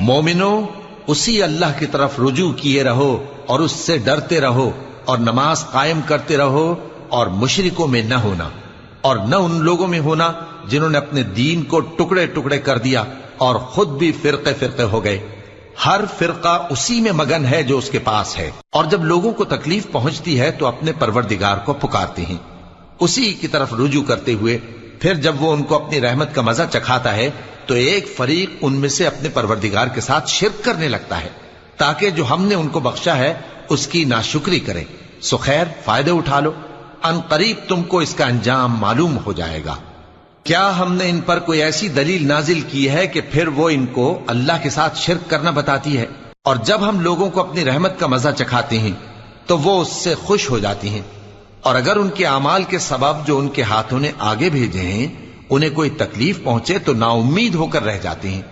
مومنو، اسی اللہ کی طرف رجوع کیے رہو اور اس سے ڈرتے رہو اور نماز قائم کرتے رہو اور مشرکوں میں نہ ہونا، اور نہ ان لوگوں میں ہونا جنہوں نے اپنے دین کو ٹکڑے ٹکڑے کر دیا اور خود بھی فرقے فرقے ہو گئے۔ ہر فرقہ اسی میں مگن ہے جو اس کے پاس ہے، اور جب لوگوں کو تکلیف پہنچتی ہے تو اپنے پروردگار کو پکارتے ہیں اسی کی طرف رجوع کرتے ہوئے۔ پھر جب وہ ان کو اپنی رحمت کا مزہ چکھاتا ہے تو ایک فریق ان میں سے اپنے پروردگار کے ساتھ شرک کرنے لگتا ہے تاکہ جو ہم نے ان کو بخشا ہے اس کی ناشکری کریں۔ سو خیر، فائدے اٹھا لو، ان قریب تم کو اس کا انجام معلوم ہو جائے گا۔ کیا ہم نے ان پر کوئی ایسی دلیل نازل کی ہے کہ پھر وہ ان کو اللہ کے ساتھ شرک کرنا بتاتی ہے؟ اور جب ہم لوگوں کو اپنی رحمت کا مزہ چکھاتے ہیں تو وہ اس سے خوش ہو جاتی ہیں، اور اگر ان کے اعمال کے سبب جو ان کے ہاتھوں نے آگے بھیجے ہیں انہیں کوئی تکلیف پہنچے تو نا امید ہو کر رہ جاتے ہیں۔